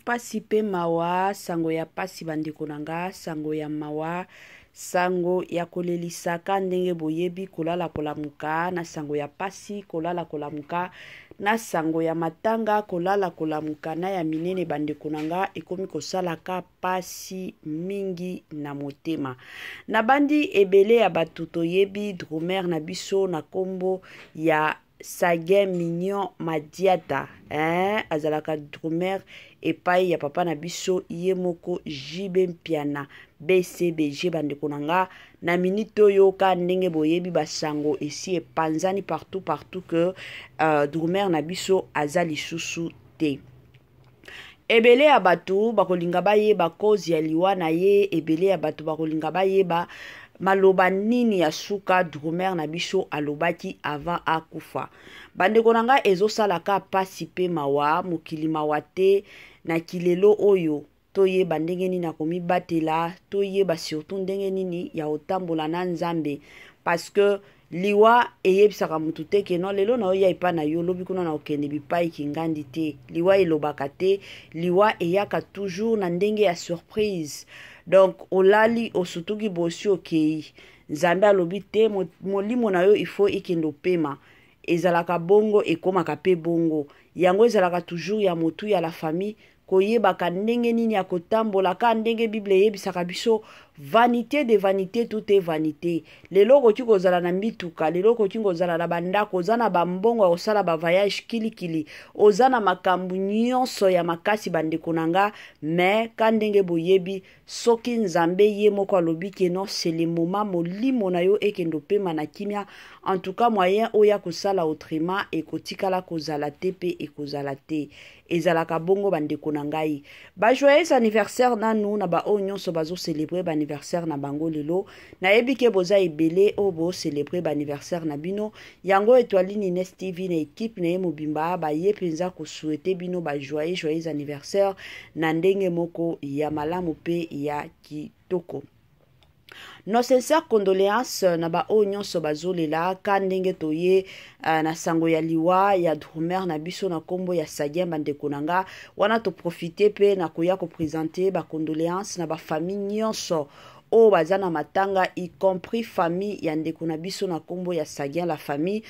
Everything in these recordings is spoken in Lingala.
pasi pe mawa, sango ya pasi bandeko nanga, sango ya mawa, sango ya kolelisaka ndenge boyebi kolala kolamuka, na sango ya pasi kolala kolamuka, na sango ya matanga kolala kolamuka, na ya minene bandeko nanga ekomi kosalaka pasi mingi na motema. Na bandi ebele ya bato toyebi dromer na biso na kombo ya Sage Mignon Madiata, azalaka dromer epai ya papa na biso ye moko Jibe Mpiana BCBG bandeko nanga. Na minute oyo ka ndenge boyebi basango esi epanzani partout que dromer na biso azali susu te. Ebele ya bato bakolinga bayeba kozi ya liwa na ye, ebele ya bato bakolinga bayeba maloba nini ya suka dromer na biso alobaki avant akufa. Bandeko nanga ezosalaka pasi pe mawa, mokili mawa te na kilelo oyo toyeba ndenge nini akomibatela, toyeba surtout ndenge nini ya otambola na Nzambe, parce que liwa eyebisaka mutu te ke non lelo na oya epa na yo lobi kuna na okende bipai kingandi te. Liwa elobaka te, liwa eyaka toujours na ndenge ya surprise. Donc olali osutuki bosi okei, Nzambe alobi te molimo na yo ifo ikendo pema, ezalaka bongo ekomaka pe bongo. Yango ezalaka toujours ya motu ya la famille koyebaka ndenge nini ya kotambola, ka ndenge Bible eyebisaka biso vanité de vanité, tout est vanité. Lelo koki kozala na mbituka, lelo koki kozala na bandako, ozana bambongo osala ba voyage kilikili, ozana makambu nyonso ya makasi bandeko nanga, mais ka ndenge boyebi soki Nzambe ye moko alobi ke non c'est le moment molimo na yo ekendo pema na kimia, en tout cas moyen oya kosala autrement ekotikala kozala te pe ekozala te. Ezalaka bongo bandeko nangai. Ba joyeux anniversaire nanu na ba o nyonso bazo célébrer ba anniversaire na bango lelo. Na ebike boza ebele obo célébrer ba anniversaire na bino. Yango Étoile Nines TV na équipe na mobimba ba ye penza ko souhaiter bino ba joyeux anniversaire na ndenge moko ya malamu pe ya kitoko. Nos sincères condoléances na ba o nyonso bazolela ka ndenge toye na sango ya liwa ya dromer na biso na kombo ya Sage bandeko nanga, wana to profiter pe na koya ko présenter ba condoléances na ba famille nyonso o bazana matanga, y compris famille ya ndeko na biso na kombo ya Sage la famille,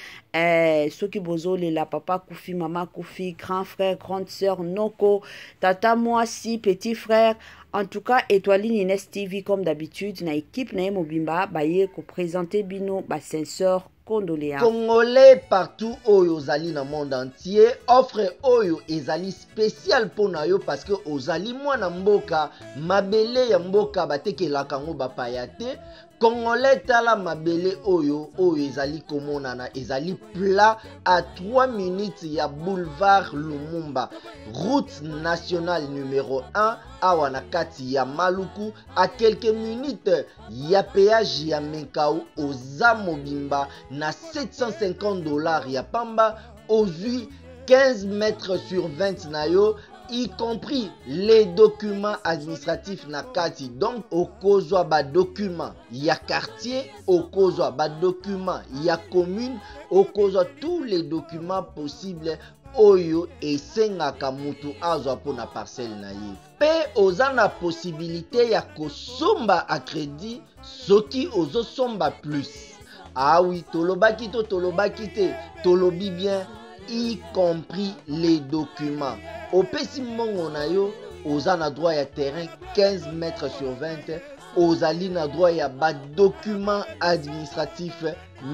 soki bozolela papa kufi, mama kufi, grand frère, grande sœur, noko, tata mwasi, petit frère. En tout cas, Étoile Nines TV, comme d'habitude, na équipe na mobimba, baye ko présenter bino ba sincère condoléances. Congolais partout oyo ozali na monde entier, offre oyo ezali spécial pona yo parce que ozali mwana mboka, mabele ya mboka batekelaka ngo bapaya te. Congolais tala mabele oyo ezali komonana, ezali plat à 3 minutes ya boulevard Lumumba, route nationale numéro 1 awa na kati ya Maluku, à quelques minutes ya péage ya Menkau oza mobimba na $750 ya pamba, ozui 15 mètres sur 20 na yo, y compris les documents administratifs na kati. Donc okozwa ba document ya quartier, okozwa ba document ya commune, okozwa tous les documents possibles oyo esengaka mutu azwa pona parcelle na ye. Pe oza na possibilité ya kosomba a crédit soki ozosomba plus. Ah oui, tolobaki to tolobaki te, tolobi bien, y compris les documents. Opesi mbongo na yo, oza na droit ya terrain 15 mètres sur 20, ozali na droit ya ba document administratif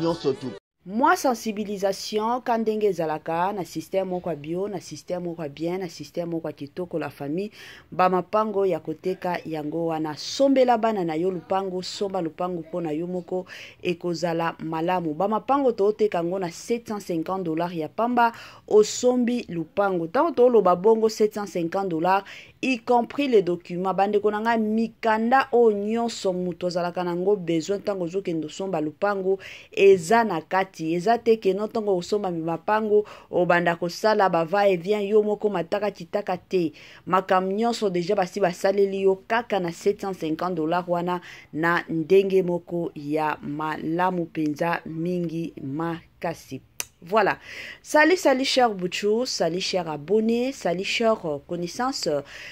nyonso tu. Moi sensibilisation kandenge zalaka na système moko bio, na système moko bien, na système moko kitoko la famille, ba mapango ya koteka yango wana sombela bana na yo lupango, somba lupango pona yo moko ekozala malamu. Ba mapango to teka ngo na $750 ya pamba osombi lupango. Tango to lo babongo $750 y compris les documents bandeko nanga mikanda o nyonso muto zalaka nango besoin tango zokendo somba lupango eza na kati, eza te ke no tango osomba mapango o banda kosala bava et vient yo moko mataka kitaka te. Makam nyonso deja basi basaleli yo kaka na $750 wana na ndenge moko ya malamu penza mingi makasi. Voilà. Salut, salut, chers Bouchou, salut, chers abonnés, salut, chers connaissances,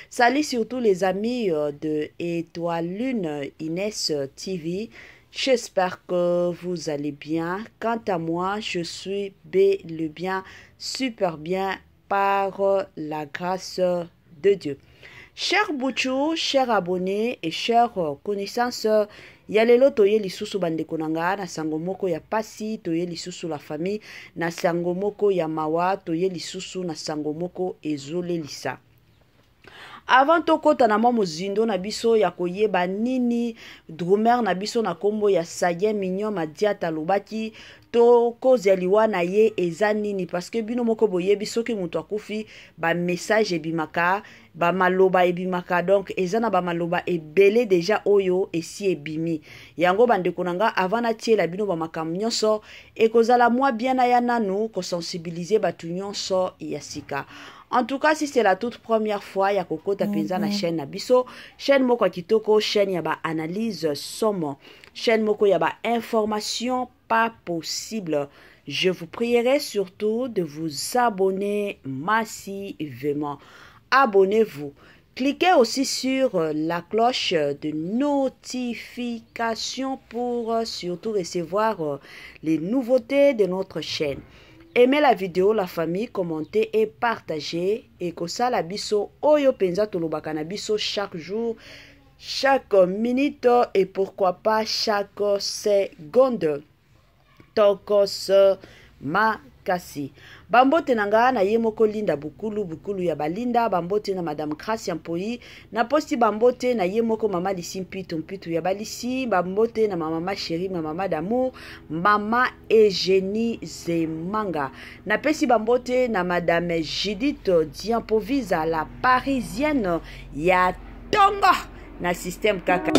salut surtout les amis de Étoile Lune Inès TV. J'espère que vous allez bien. Quant à moi, je suis le bien, super bien, par la grâce de Dieu. Chers Bouchou, chers abonnés et chers connaissances, ya lelo toye lisusu bandeko nanga na sango moko ya pasi, toye lisusu la famille na sango moko ya mawa, toye lisusu na sango moko ezolelisa. Avant tokota na mozindo na biso ya koyeba nini drumer na biso na kombo ya Saye Mignon Madiata lobaki to kozia liwa na ye eza nini, parce que bino moko boyebi soki mutu akufi ba message ebimaka ba maloba ebimaka, donc eza na ba maloba ebele deja oyo esi ebimi yango bandeko nanga avant na tiela bino ba makambo nyonso ekozala mwa bien na ya nanu ko sensibiliser batu nyonso ya sika. En tout cas, si c'est la toute première fois ya kokota penza na chaîne na biso, chaîne moko kitoko, chaîne ya ba analyse somme, chaîne moko ya ba information pas possible. Je vous prierai surtout de vous abonner massivement. Abonnez-vous. Cliquez aussi sur la cloche de notification pour surtout recevoir les nouveautés de notre chaîne. Aimez la vidéo, la famille, commentez et partagez. Et que ça la biso oyo penza tolobaka na biso chaque jour, chaque minute et pourquoi pas chaque seconde. Tokos makasi. Bambote nanga na ye moko linda bukulu ya balinda, bambote na madame Gracia Mpoi, na posti bambote na ye moko mama lisi mpitu ya balisi, bambote na mama chérie, mama d'amour, mama Eugénie Zemanga. Na pesi bambote na madame Judith Diampovisa, la parisienne ya Tonga na système kaka.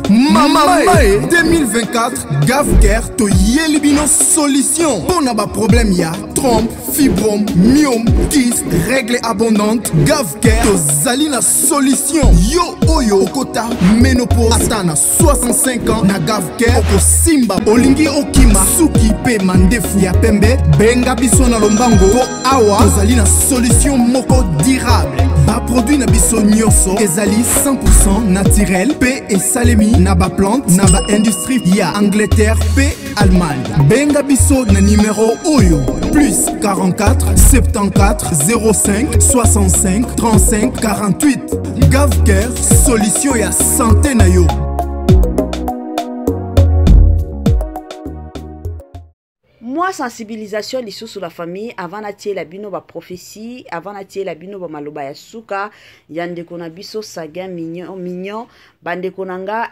Mama 2024 Gavker to yelibino solution. Pour ba problème ya trompe, fibrome, myome, kyste, règle abondante. Gavker to zalina solution. Yo oyo okota ménopause atana 65 ans na Gavker oko simba olingi okima suki pe mandefu ya pembe benga biso na lombango po awa to zalina solution moko durable. Ba produit na biso nyonso ezali 100% naturel pe esalemi na ba plante na ba industrie ya Angleterre pe Allemagne. Benga biso na numéro oyo plus 44 74 05 65 35 48. Gavker solution ya santé na yo. Moi, sensibilisation liso sur la famille avant d'attiller la bino ba prophétie, avant d'attiller la bino ba maloba ya suka, yande kona biso saga mignon, bande konanga,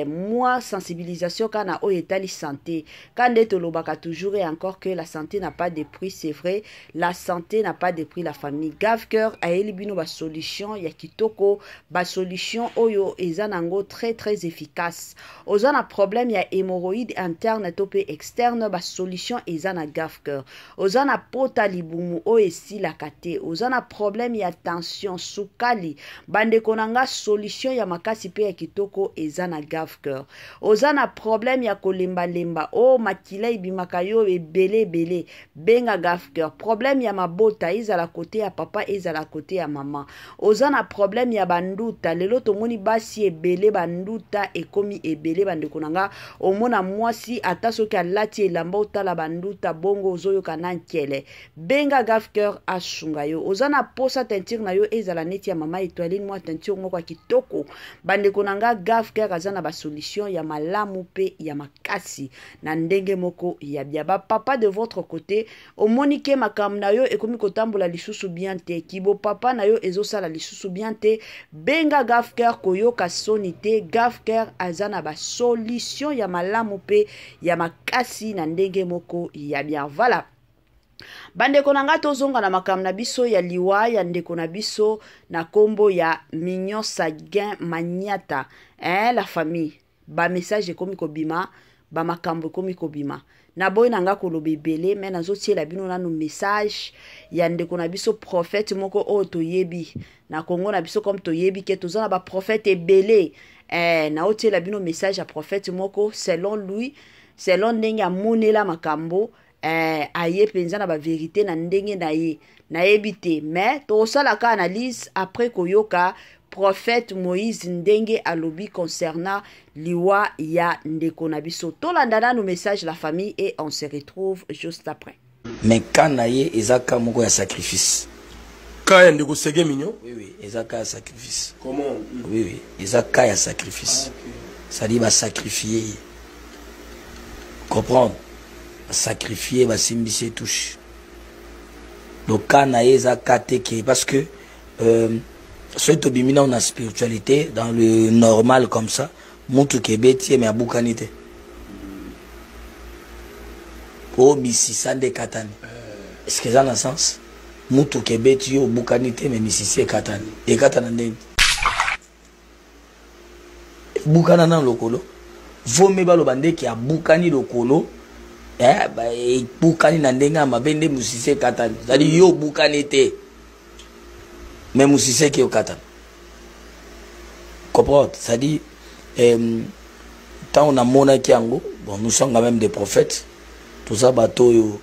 moi, sensibilisation kana o etali santé. Quand de lobaka toujours et encore que la santé n'a pas de prix, c'est vrai, la santé n'a pas de prix, la famille. Gavker a eli bino ba solution, ya kitoko, ba solution oyo ezanango très très efficace. Ozana problème ya hémorroïde interne topé externe, ba solution ezana Gavker. Ozana pota libumu o esi la kate. Ozana problème ya tension sukali. Bande konanga solution ya makasi pe ya kitoko ezana Gavker. Ozana problème ya kolemba lemba o makila ibimaka yo ebele benga Gavker. Problème ya mabota ezala kote ya papa ezala kote ya mama. Ozana problème ya banduta lelo tomoni basi ebele banduta ekomi ebele bande konanga omona mwasi atasoki alati elamba otala banduta bongo ozoyo kanankele benga Gavker asunga yo. Ozana posa teinture na yo ezala neti ya mama étoiline mwa teinture moko kitoko bande konanga Gavker azana ba solution ya malamu pe ya makasi na ndenge moko ya bia ba papa de votre côté omonike makam na yo ekomi kotambola lisusu bien te kibo papa na yo ezosala lisusu bien te benga Gavker koyoka sonite. Gavker azana ba solution ya malamu pe ya makasi na ndenge moko ya bien. Voilà. Bandeko nanga tozonga na makam na biso ya liwa ya ndeko na biso na kombo ya Mignon Saguin Maniata. La famille. Ba message ekomi kobima, ba makambo ekomi kobima. Na boy nanga kolobe bele mais nazo tiela bino nanu message ya ndeko na biso prophète moko o toyebi. Na Congo na biso comme toyebi ke tozana ba prophète ebele. Na otiela bino message ya prophète moko selon lui, selon ndenge amonela makambo aye penza na ba vérité na ndenge na ye nayebi te mais tosalaka analyse après koyoka prophète Moïse ndenge alobi concernant liwa ya ndeko na biso. Tolandana nos messages la famille et on se retrouve juste après. Mais quand naye ezaka moko ya sacrifice. Quand il y a des mignon? Oui, ezaka ya sacrifice. Comment? Oui, ezaka ya sacrifice. Ça dit va sacrifier. Comprendre? Sacrifier va simbisser touche. Donc quand naye ezaka teke parce que soit obimina on a spiritualité dans le normal comme ça, montre que beti mais abukanite. Oh misi sande katani. Est-ce que ça a un sens? Montre que beti yo bukanite mais misi c'est katani. Et katana ndenge. Bukana na lokolo. Vome ba lo bande ki abukani lokolo. Ba bukani na ndenga mabende misi c'est katani. C'est-à-dire yo bukanite. Mais Moussissé qui est au Qatar. Comprends? C'est-à-dire, tant on a mon bon, nous sommes quand même des prophètes. Tout ça, bateau,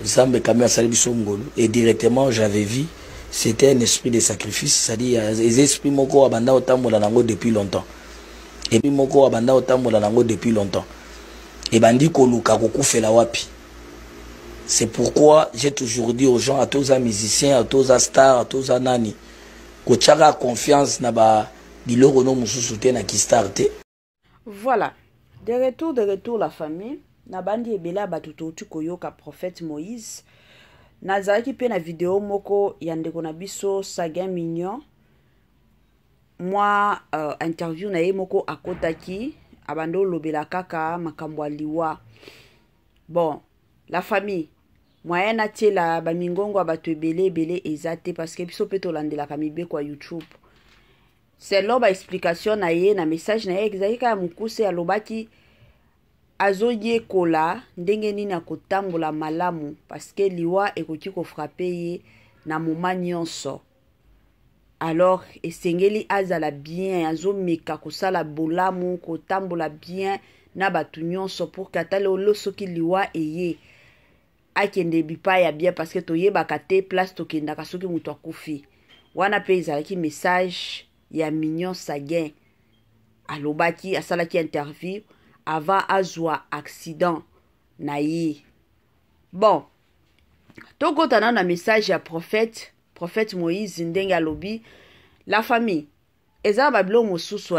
Zambe Kamia Salibiso Ngolo. Et directement, j'avais vu, c'était un esprit de sacrifice. C'est-à-dire, les esprits moko abanda otambo la nango depuis longtemps. Et puis moko abanda otambo la nango depuis longtemps. Et bandi koluka kokufe la wapi. C'est pourquoi j'ai toujours dit aux gens, à tous les musiciens, à tous les stars, à tous les nani, que tu as confiance dans le renom mususu na kistarte. Voilà. De retour la famille. Na bandi ebela batuto koyoka prophète Moïse. Nazaki pe na vidéo moko yandeko na biso Saga Mignon. Moi interview na ye moko akotaki abando lobela kaka makambo liwa. Bon, la famille moyen natela ba mingongo bato ebele ezate parce que biso pe tolandela kamibe kwa YouTube. C'est là ba explication na ye na message na ye exactement mukuse alobaki azoye kola ndenge nini akotambola malamu parce que liwa ekoki ko frapper ye na moment nyonso. Alors esengeli azala bien azomeka kosala bolamu kotambola bien na batu nyonso pour katale olosoki liwa eye akende bipa ya bien parce que toyebaka te place tokendaka soki mutu akufi. Wana pe ezalaki message ya Mignon Saguin alobaki asalaki interview avant azwa accident na ye. Bon, tokotana na message ya prophète Moïse ndenge alobi la famille eza bablo mosusu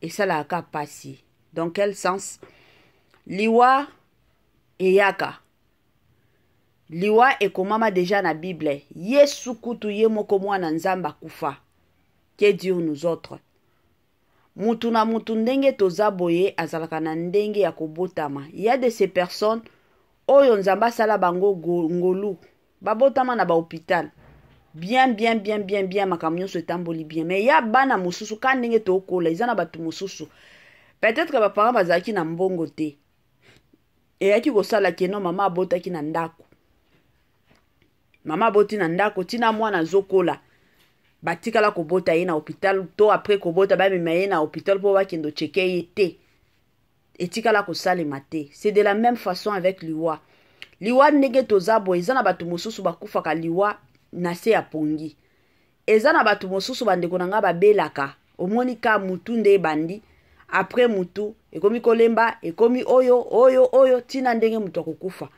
esalaka pasi. Dans quel sens? Liwa eyaka. Liwa ekomama déjà na Bible. Yesu kutu ye moko mwana nzamba kufa. Que Dieu nous autres. Mutu na mutu ndenge toza boye azalaka na ndenge ya kobotama. Il y a de ces personnes oyo nzamba sala bango ngolu. Babotama na ba hôpital. Bien makamnyo se tamboli bien. Mais ya bana mususu ka ndenge to kola izana batu mususu. Peut-être que ba parents bazaki na mbongo te. Et yaki kosala keno mama abotaki na ndako. Mama boti na ndako tina mwana zokola. Batikala kobota ye na hôpital to après kobota ba mema ye na hôpital po bakendo cheke ye te. Etikala kosala mate. C'est de la même façon avec liwa. Liwa ndenge tozabo ezana batu mususu bakufaka liwa na se ya pongi. Ezana batu mususu bandeko nanga babelaka. Omoni ka mutu nde bandi. Après mutu ekomi kolemba ekomi oyo tina ndenge mutu akukufa.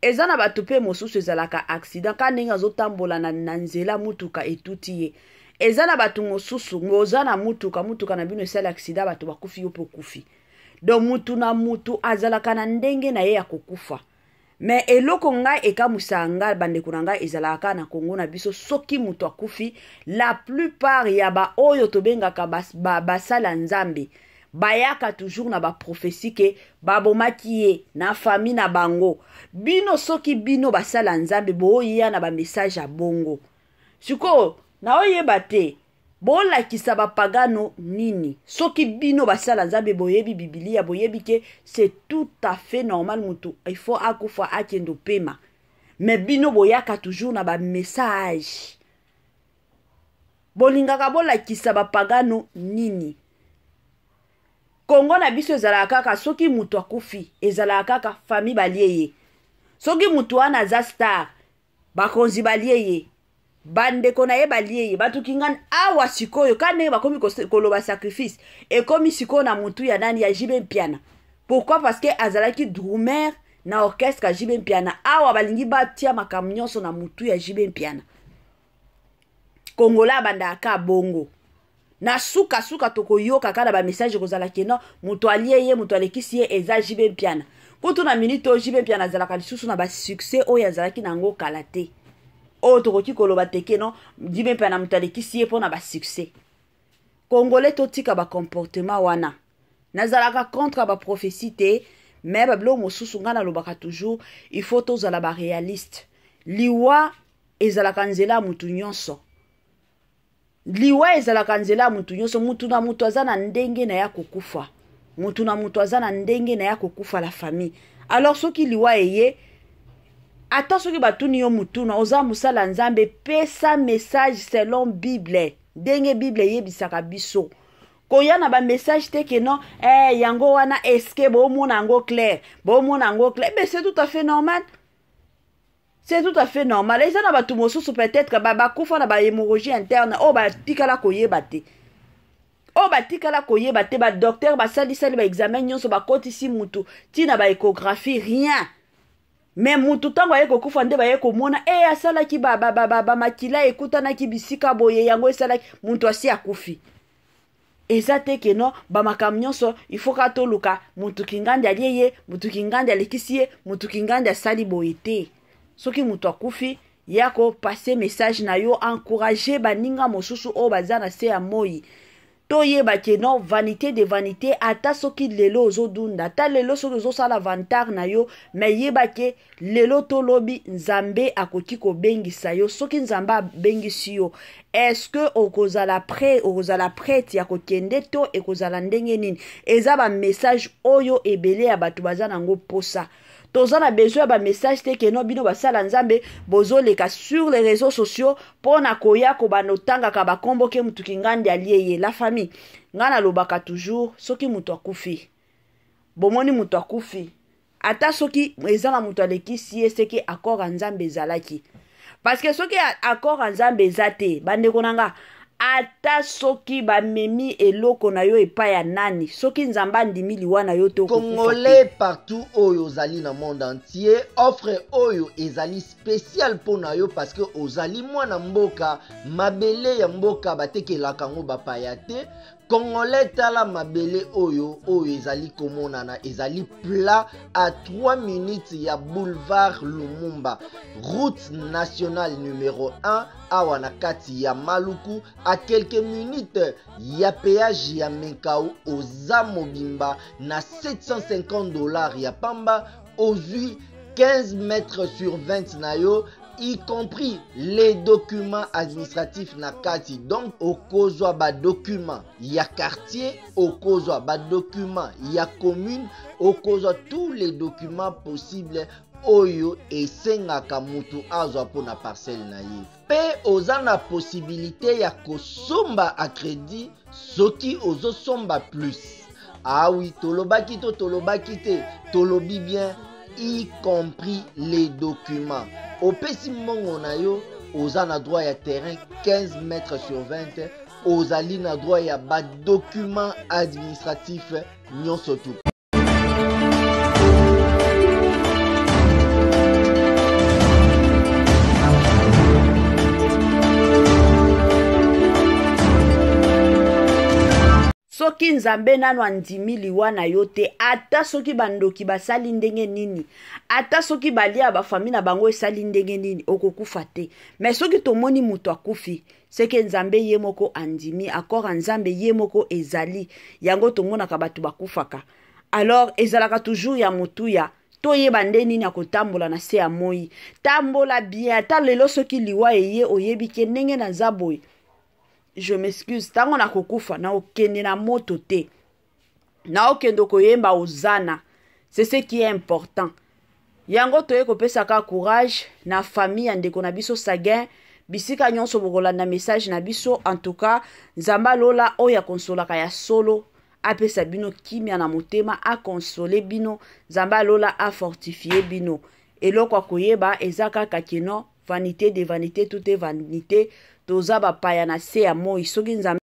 Ezana batu pe mosusu ezalaka accident ka ndenge azotambola na nzela mutuka etuti ye. Ezana batu mosusu ngozana mutuka na bino esala accident batu bakufi yo pe kufi. Donc mutu na mutu azalaka na ndenge na ye ya kokufa. Mais eloko nga ekamusanga bandeko nanga ezalaka na Kongo na biso soki mutu akufi la plupart ya ba oyo tobengaka basala nzambe. Bayaka toujours na ba prophétie ke babomaki ye na famille na bango. Bino soki bino basala nzambe boya na ba message ya bongo. Siko na oyeba te bola kisaba pagano nini. Soki bino basala nzambe boyebi Biblia boyebi ke c'est tout à fait normal mutu. Il faut akufa akendo pema. Mais bino boyaka toujours na ba message. Bolingaka bola kisaba pagano nini. Kongo na biso ezalaka kaka soki mutu akufi ezalaka kaka famille balieye soki mutu wana aza star bakonzi balie ye bandeko na ye balie ye batuki ngani awa sikoyo ka ndenge bakomi koloba sacrifice ekomi sikoyo na mutu ya nani ya JB Mpiana. Pourquoi? Parce que azalaki drummer na orchestre ya JB Mpiana. Awa balingi batia makambo nyonso na mutu ya JB Mpiana. Kongola banda aka bongo na suka tokoyoka kala ba message kozalaki no mutu alie ye mutu alekisi ye eza JB Mpiana. Kutu na minute JB Mpiana azalaka lisusu na ba succès oyo azalaki nango kala te. O tokoki koloba teke no JB Mpiana mutu alekisi ye pona ba succès. Congolais totika ba comportement wana. Nazalaka contre ba prophétie te, mais bablo mosusu ngana lobaka toujours il faut tozala ba réaliste. Liwa ezalaka nzela mutu nyonso. Liwa ezalaka nzela mutu nyonso, mutu na mutu azana ndenge na ya kokufa. Mutu na mutu azana ndenge na ya kokufa la famille. Alors soki liwa eye ata soki batuni yo mutu na oza musala nzambe pesa message selon Bible. Ndenge Bible yebisaka biso. Koya na ba message te que non yango wana eske bo mona ngo clair. Bo mona ngo clair. Mais c'est tout à fait normal. C'est tout à fait normal. Les gens na batu mosusu peut-être ba kufa na ba hémorragie interne o ba tikala koyeba te. O ba tikala koyeba te ba docteur ba sali ba examen nyonso ba kotisi mutu tina ba échographie rien. Mais mutu tango ayeko kufa nde ba yeko mona asala ki ba makila ekutana ki bisika boye yango esala mutu asi akufi. Eza te ke no ba makambo nyonso il faut ka toluka mutu kingandi aliye mutu kingandi alekisi ye mutu kingandi asali boye te. Soki mutu akufi yako passer message na yo encourager baninga mosusu o bazana se ya moi. To yeba ke no vanité de vanité ata soki lelo ozodunda ata lelo soki ozosala vantar na yo mais yeba ke lelo to lobi nzambe akoki kobengisa yo soki nzambe abengisi yo est-ce que okozala prête ya kokende to ekozala ndenge nini eza ba message oyo ebele ya bato bazana ngo posa. Tozana besoin ba message te ke no bino basala nzambe bozoleka sur les réseaux sociaux pona koya ko banotanga ka bakomboke mutu kingandi aliye la famille ngana lobaka toujours soki mutu akufi bomoni mutu akufi ata soki ezana mutu alekisi ye seke accord nzambe zalaki parce que soki accord nzambe zate bande konanga ata soki bamemi eloko na yo epai ya nani soki nzamba ndimi liwa na yo te Congolais partout oyo ozali na monde entier offre oyo ezali spécial pona yo parce que ozali mwana mboka mabele ya mboka batekelaka ngo bapaya te. Congolais tala mabele oyo ezali komonana ezali plat à 3 minutes ya boulevard Lumumba route nationale numéro 1 awa na kati ya Maluku à quelques minutes ya péage ya Menkau oza mobimba na $750 ya pamba ozui 15 mètres sur 20 na yo y compris les documents administratifs na kati. Donc okozwa ba document ya quartier, okozwa ba document ya commune, okozwa tous les documents possibles oyo esengaka mutu azwa pona parcelle na ye. Pe oza na possibilité ya kosomba a crédit soki ozosomba plus. Ah oui, tolobaki te, tolobi bien y compris les documents. Opesi mongo na yo oza na droit ya terrain 15 mètres sur 20 ozali na droit ya ba document administratif nyonso tu. Soki nzambe nano andimi liwa na yo te ata soki bandoki basali ndenge nini ata soki balia ba famille na bango esali ndenge nini okokufa te. Mais soki tomoni mutu akufi seke nzambe ye moko andimi accord nzambe ye moko ezali yango tomonaka bato bakufaka. Alors ezalaka toujours ya mutu ya toyeba nde nini akotambola na se ya moi tambola bien ata lelo soki liwa eye oyebi ke ndenge na zaboy. Je m'excuse, tango na kokufa na okende na moto te. Na okendo koyemba ozana. C'est ce qui est important. Yango toye kopesaka courage na famille ya ndeko na biso Sagin. Bisika nyonso bokolanda message na biso. En tout cas, nzamba lola oya konsolaka ya solo. Apesa bino kimia na motema a consoler bino. Nzamba lola a fortifier bino. eloko ya koyeba eza kaka kino vanité de vanité tout est vanité toza bapaya na se ya moi soki nzambe